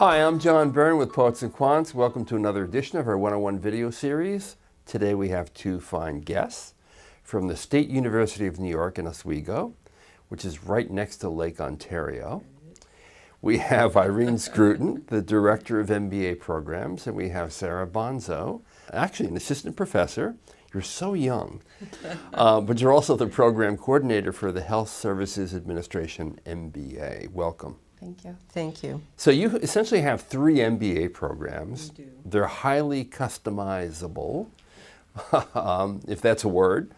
Hi, I'm John Byrne with Poets and Quants. Welcome to another edition of our 101 video series. Today we have two fine guests from the State University of New York in Oswego, which is right next to Lake Ontario. We have Irene Scruton, the Director of MBA Programs, and we have Sarah Bonzo, actually an assistant professor. You're so young, but you're also the program coordinator for the Health Services Administration MBA. Welcome. Thank you. Thank you. So you essentially have three MBA programs. We do. They're highly customizable, if that's a word.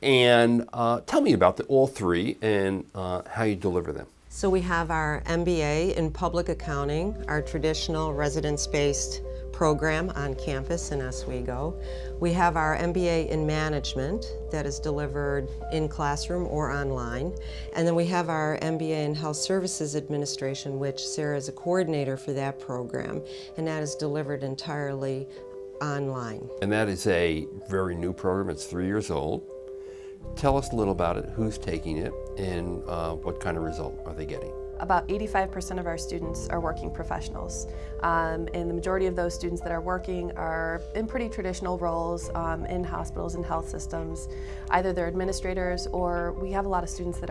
And tell me about all three and how you deliver them. So we have our MBA in Public Accounting, our traditional residence-based program on campus in Oswego. We have our MBA in Management that is delivered in classroom or online. And then we have our MBA in Health Services Administration, which Sarah is a coordinator for that program, and that is delivered entirely online. And that is a very new program. It's 3 years old. Tell us a little about it, who's taking it, and what kind of result are they getting? About 85% of our students are working professionals, and the majority of those students that are working are in pretty traditional roles in hospitals and health systems. Either they're administrators, or we have a lot of students that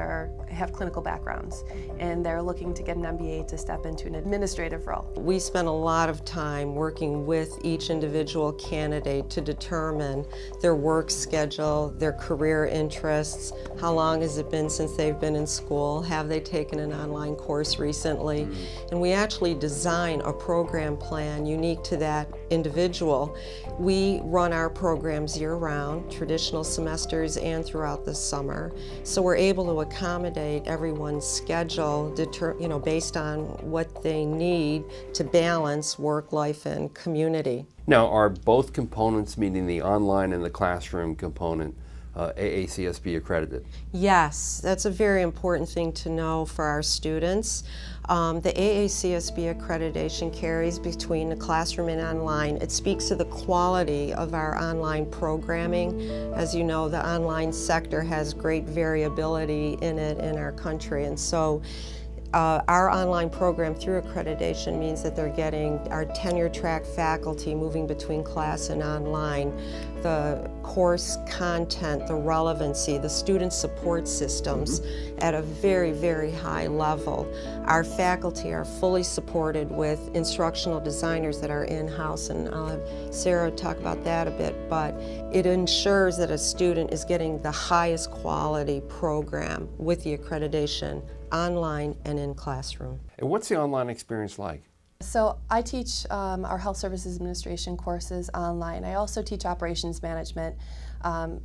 have clinical backgrounds and they're looking to get an MBA to step into an administrative role. We spend a lot of time working with each individual candidate to determine their work schedule, their career interests, how long has it been since they've been in school, have they taken an online course recently, and we actually design a program plan unique to that individual. We run our programs year-round, traditional semesters and throughout the summer, so we're able to accommodate everyone's schedule based on what they need to balance work, life, and community. Now, are both components, meaning the online and the classroom component, AACSB accredited? Yes, that's a very important thing to know for our students. The AACSB accreditation carries between the classroom and online. It speaks to the quality of our online programming. As you know, the online sector has great variability in it in our country, and so our online program through accreditation means that they're getting our tenure track faculty moving between class and online, the course content, the relevancy, the student support systems at a very, very high level. Our faculty are fully supported with instructional designers that are in-house, and I'll have Sarah talk about that a bit, but it ensures that a student is getting the highest quality program with the accreditation online and in classroom. And what's the online experience like? So I teach our Health Services Administration courses online. I also teach operations management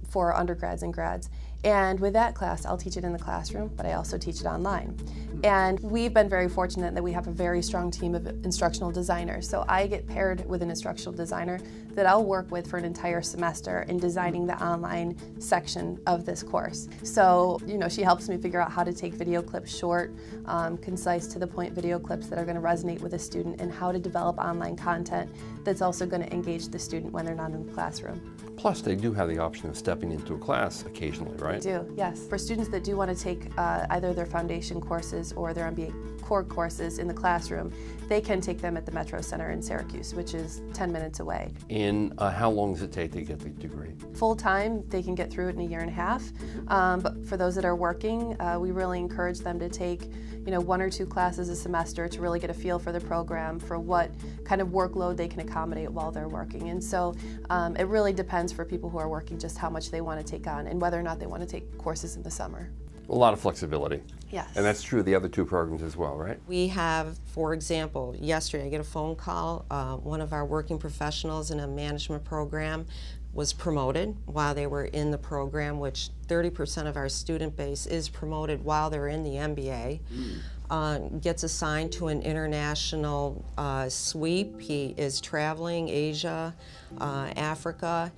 for undergrads and grads. And with that class, I'll teach it in the classroom, but I also teach it online. And we've been very fortunate that we have a very strong team of instructional designers. So I get paired with an instructional designer that I'll work with for an entire semester in designing the online section of this course. So, she helps me figure out how to take video clips short, concise, to the point video clips that are going to resonate with a student, and how to develop online content that's also going to engage the student when they're not in the classroom. Plus, they do have the option of stepping into a class occasionally, right? They do, yes. For students that do want to take either their foundation courses or their MBA core courses in the classroom, they can take them at the Metro Center in Syracuse, which is 10 minutes away. And how long does it take to get the degree? Full time, they can get through it in a year and a half. But for those that are working, we really encourage them to take 1 or 2 classes a semester to really get a feel for the program, for what kind of workload they can accommodate while they're working. And so it really depends for people who are working just how much they want to take on and whether or not they want to take courses in the summer. A lot of flexibility. Yes. And that's true of the other two programs as well, right? We have, for example, yesterday I get a phone call, one of our working professionals in a management program was promoted while they were in the program, which 30% of our student base is promoted while they're in the MBA. Gets assigned to an international sweep. He is traveling Asia, Africa,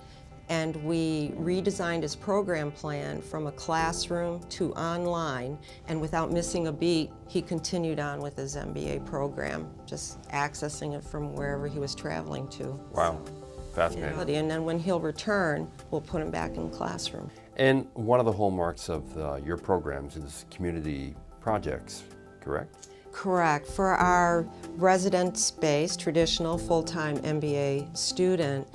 and we redesigned his program plan from a classroom to online, and without missing a beat, he continued on with his MBA program, just accessing it from wherever he was traveling to. Wow, fascinating. And then when he'll return, we'll put him back in the classroom. And one of the hallmarks of your programs is community projects, correct? Correct. For our residence-based, traditional, full-time MBA student,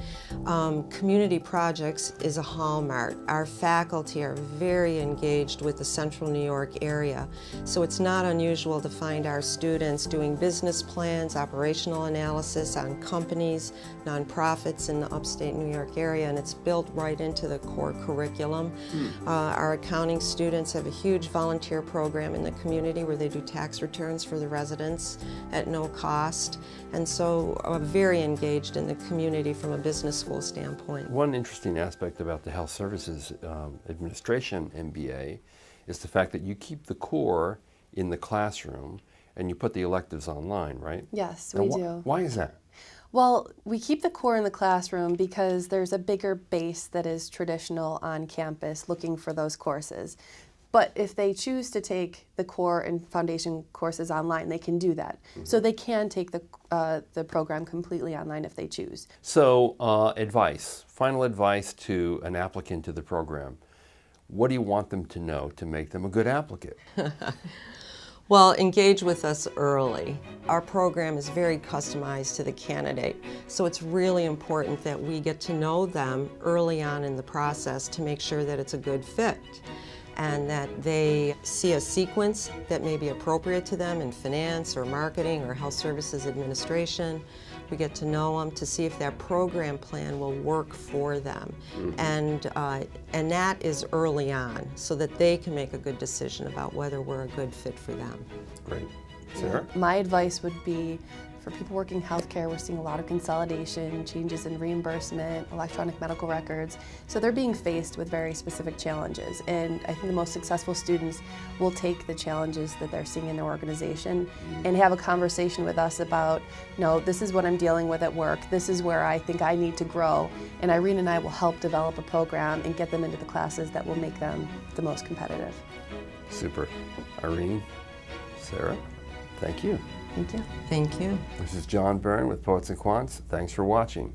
community projects is a hallmark. Our faculty are very engaged with the central New York area, so it's not unusual to find our students doing business plans, operational analysis on companies, nonprofits in the upstate New York area, and it's built right into the core curriculum. Our accounting students have a huge volunteer program in the community where they do tax returns for the residents at no cost, and so very engaged in the community from a business school standpoint. One interesting aspect about the Health Services Administration MBA is the fact that you keep the core in the classroom and you put the electives online, right? Yes, we do. Why is that? Well, we keep the core in the classroom because there's a bigger base that is traditional on campus looking for those courses. But if they choose to take the core and foundation courses online, they can do that. So they can take the program completely online if they choose. So final advice to an applicant to the program. What do you want them to know to make them a good applicant? Well, engage with us early. Our program is very customized to the candidate, so it's really important that we get to know them early on in the process to make sure that it's a good fit and that they see a sequence that may be appropriate to them in finance or marketing or health services administration. We get to know them to see if that program plan will work for them. And that is early on so that they can make a good decision about whether we're a good fit for them. Great. Sarah? My advice would be for people working in healthcare, we're seeing a lot of consolidation, changes in reimbursement, electronic medical records. So they're being faced with very specific challenges. And I think the most successful students will take the challenges that they're seeing in their organization and have a conversation with us about, no, this is what I'm dealing with at work. This is where I think I need to grow. And Irene and I will help develop a program and get them into the classes that will make them the most competitive. Super. Irene, Sarah, thank you. Thank you. Thank you. This is John Byrne with Poets and Quants. Thanks for watching.